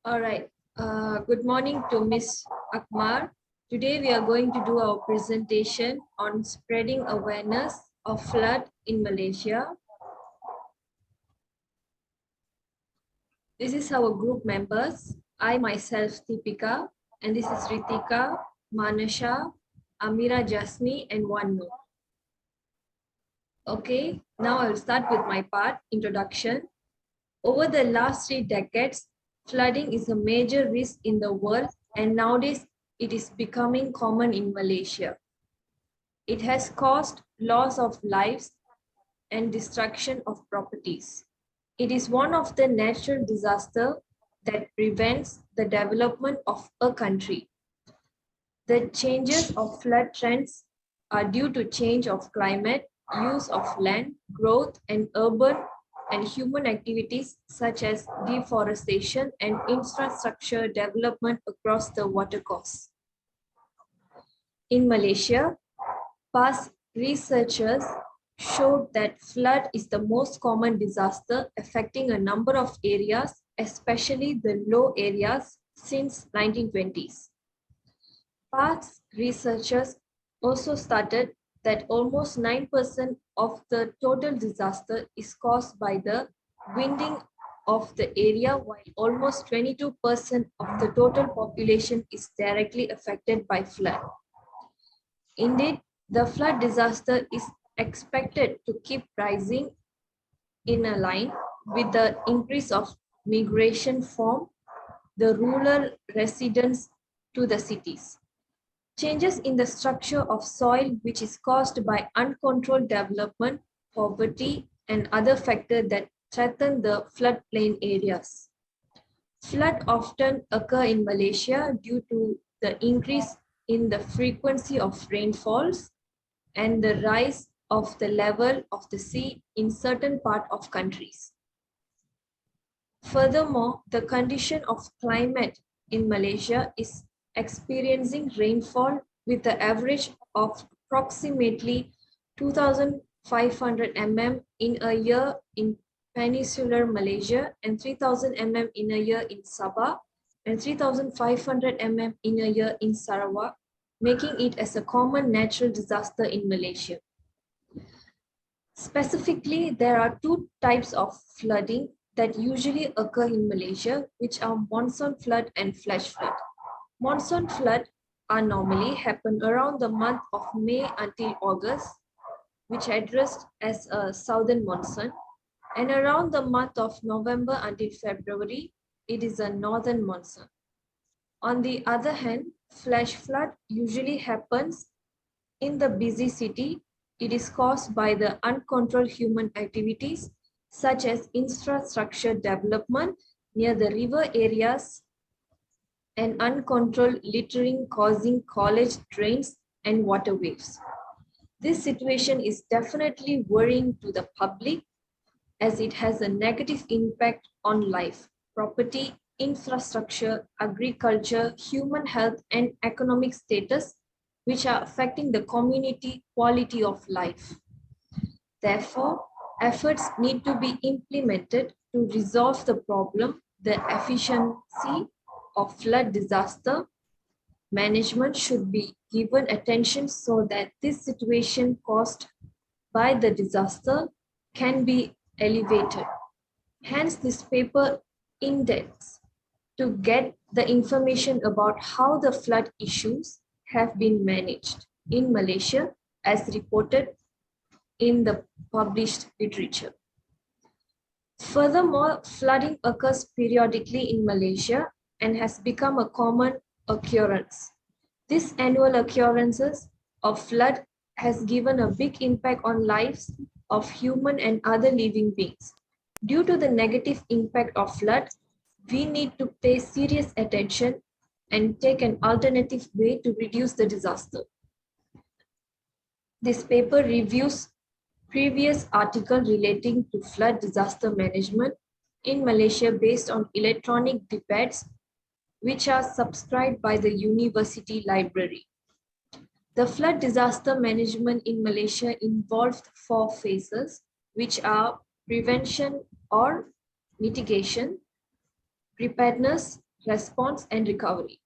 All right. Good morning to Miss Akmar. Today we are going to do our presentation on spreading awareness of flood in Malaysia. This is our group members. I myself, Deepika, and this is Ritika, Manasha, Amira Jasmi, and Wanu. Okay, now I'll start with my part, introduction. Over the last 3 decades, flooding is a major risk in the world, and nowadays it is becoming common in Malaysia. It has caused loss of lives and destruction of properties. It is one of the natural disasters that prevents the development of a country. The changes of flood trends are due to change of climate, use of land, growth and urban and human activities such as deforestation and infrastructure development across the watercourse. In Malaysia, past researchers showed that flood is the most common disaster affecting a number of areas, especially the low areas since 1920s. Past researchers also stated that almost 9% of the total disaster is caused by the winding of the area, while almost 22% of the total population is directly affected by flood. Indeed, the flood disaster is expected to keep rising in a line with the increase of migration from the rural residents to the cities. Changes in the structure of soil, which is caused by uncontrolled development, poverty, and other factors that threaten the floodplain areas. Flood often occur in Malaysia due to the increase in the frequency of rainfalls and the rise of the level of the sea in certain parts of countries. Furthermore, the condition of climate in Malaysia is experiencing rainfall with an average of approximately 2,500 mm in a year in peninsular Malaysia and 3,000 mm in a year in Sabah and 3,500 mm in a year in Sarawak, making it as a common natural disaster in Malaysia. Specifically, there are two types of flooding that usually occur in Malaysia, which are monsoon flood and flash flood. Monsoon flood are normally happen around the month of May until August, which addressed as a southern monsoon, and around the month of November until February, it is a northern monsoon. On the other hand, flash flood usually happens in the busy city. It is caused by the uncontrolled human activities such as infrastructure development near the river areas and uncontrolled littering causing college drains and waterways. This situation is definitely worrying to the public as it has a negative impact on life, property, infrastructure, agriculture, human health, and economic status, which are affecting the community quality of life. Therefore, efforts need to be implemented to resolve the problem. The efficiency of flood disaster management should be given attention so that this situation caused by the disaster can be elevated. Hence, this paper index to get the information about how the flood issues have been managed in Malaysia as reported in the published literature. Furthermore, flooding occurs periodically in Malaysia and has become a common occurrence. This annual occurrences of flood has given a big impact on lives of human and other living beings. Due to the negative impact of flood, we need to pay serious attention and take an alternative way to reduce the disaster. This paper reviews previous article relating to flood disaster management in Malaysia based on electronic debates which are subscribed by the university library. The flood disaster management in Malaysia involved 4 phases, which are prevention or mitigation, preparedness, response, and recovery.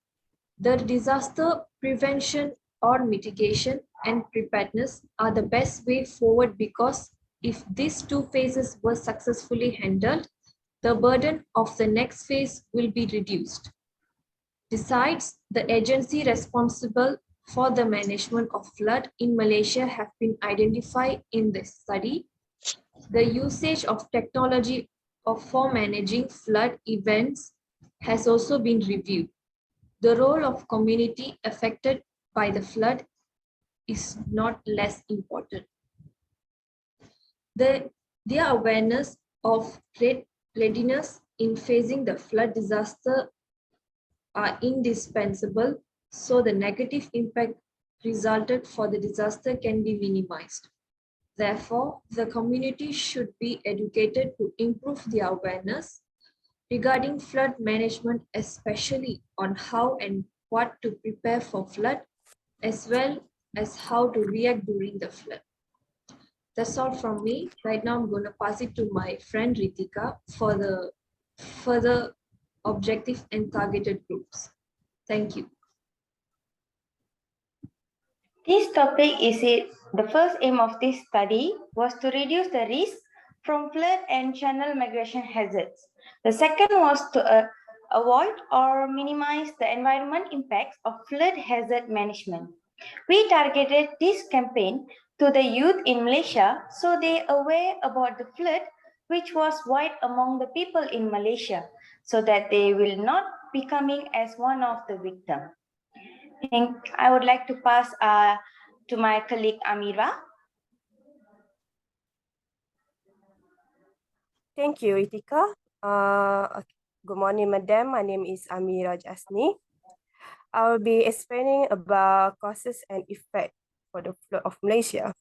The disaster prevention or mitigation and preparedness are the best way forward because if these two phases were successfully handled, the burden of the next phase will be reduced. Besides, the agency responsible for the management of flood in Malaysia have been identified in this study. The usage of technology for managing flood events has also been reviewed. The role of community affected by the flood is not less important. Their awareness of readiness in facing the flood disaster are indispensable so the negative impact resulted for the disaster can be minimized. Therefore, the community should be educated to improve their awareness regarding flood management, especially on how and what to prepare for flood, as well as how to react during the flood. That's all from me. Right now, I'm going to pass it to my friend Ritika for the further objective and targeted groups. Thank you. This topic is it. The first aim of this study was to reduce the risk from flood and channel migration hazards. The second was to avoid or minimize the environment impacts of flood hazard management. We targeted this campaign to the youth in Malaysia so they are aware about the flood which was wide among the people in Malaysia so that they will not be coming as one of the victims. I would like to pass to my colleague Amira. Thank you, Itika. Good morning, madam. My name is Amira Jasni. I will be explaining about causes and effects for the flood of Malaysia.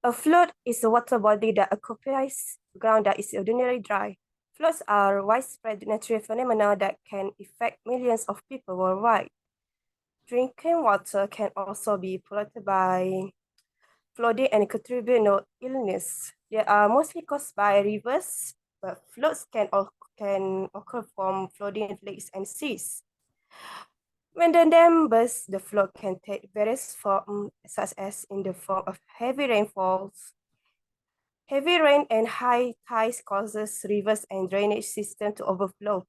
A flood is a water body that occupies ground that is ordinarily dry. Floods are widespread natural phenomena that can affect millions of people worldwide. Drinking water can also be polluted by flooding and contribute no illness. They are mostly caused by rivers, but floods can occur from flooding in lakes and seas. When the dam bursts, the flood can take various forms, such as in the form of heavy rainfalls. Heavy rain and high tides causes rivers and drainage system to overflow,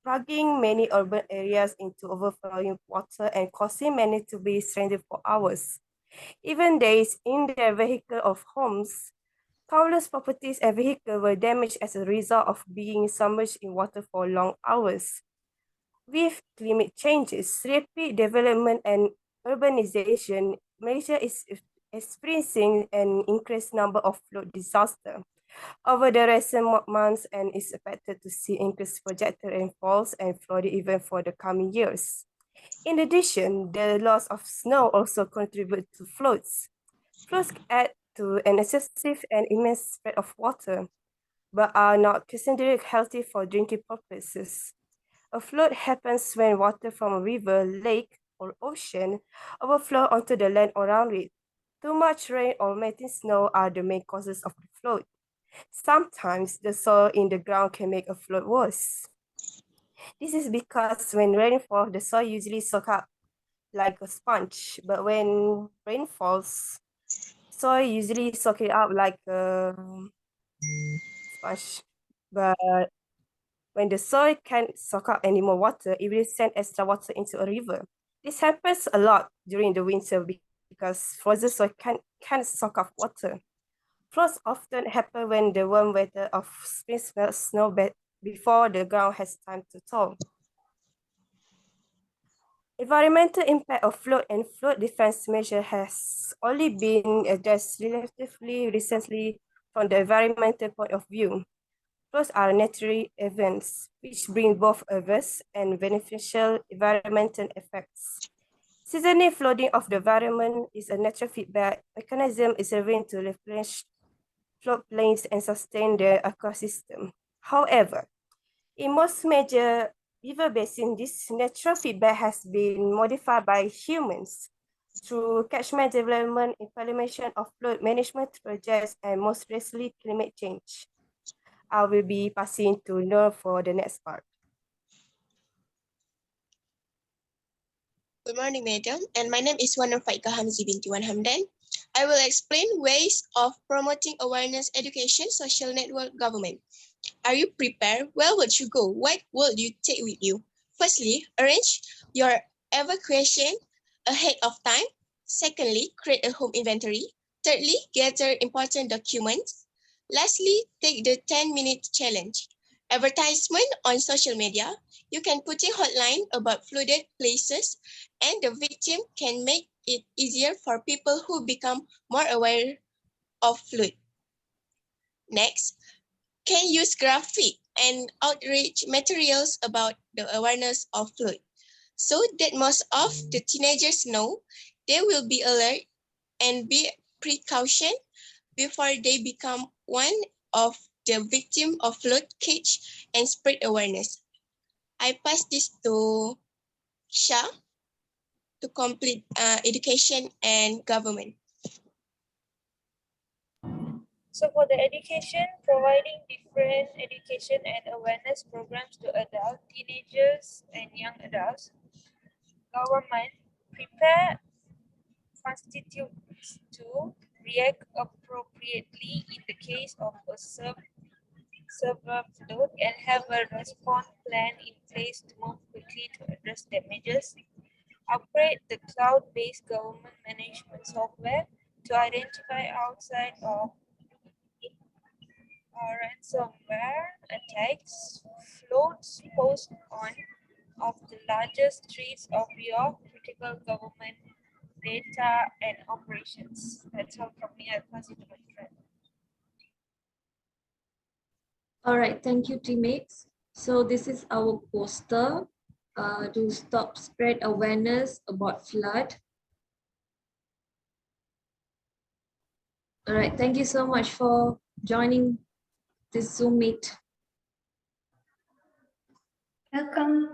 plugging many urban areas into overflowing water and causing many to be stranded for hours. Even days in their vehicle of homes, countless properties and vehicles were damaged as a result of being submerged in water for long hours. With climate changes, rapid development and urbanization, Malaysia is experiencing an increased number of flood disasters over the recent months and is expected to see increased projected rainfalls and flooding even for the coming years. In addition, the loss of snow also contributes to floods. Floods add to an excessive and immense spread of water, but are not considered healthy for drinking purposes. A flood happens when water from a river, lake, or ocean overflow onto the land around it. Too much rain or melting snow are the main causes of the flood. Sometimes the soil in the ground can make a flood worse. This is because when rain falls, the soil usually soaks up like a sponge, but when rain falls, soil usually soak it up like a sponge. But when the soil can't soak up any more water, it will send extra water into a river. This happens a lot during the winter because frozen soil can't soak up water. Floods often happen when the warm weather of spring melts snow before the ground has time to thaw. Environmental impact of flood and flood defense measure has only been addressed relatively recently from the environmental point of view. Floods are natural events which bring both adverse and beneficial environmental effects. Seasonal flooding of the environment is a natural feedback mechanism serving to replenish floodplains and sustain the ecosystem. However, in most major river basins, this natural feedback has been modified by humans through catchment development, implementation of flood management projects, and most recently, climate change. I will be passing to Noor for the next part. Good morning, madam. And my name is Faika Hamzi binti Wan Hamdan. I will explain ways of promoting awareness, education, social network, government. Are you prepared? Where would you go? What will you take with you? Firstly, arrange your evacuation ahead of time. Secondly, create a home inventory. Thirdly, gather important documents. Lastly, take the 10-minute challenge. Advertisement on social media. You can put a hotline about flooded places, and the victim can make it easier for people who become more aware of flood. Next, can use graphic and outreach materials about the awareness of flood so that most of the teenagers know they will be alert and be precaution before they become one of the victim of flood catch and spread awareness. I pass this to Shah to complete education and government. So for the education, providing different education and awareness programs to adults, teenagers, and young adults. Government prepare constitutes to react appropriately in the case of a severe flood and have a response plan in place to move quickly to address damages. Upgrade the cloud-based government management software to identify outside of ransomware attacks. Floats post on of the largest streets of your critical government data and operations. That's all from me. I'll pass it to my friend. All right, thank you, teammates. So this is our poster to stop spread awareness about flood. All right, thank you so much for joining this Zoom meet. Welcome.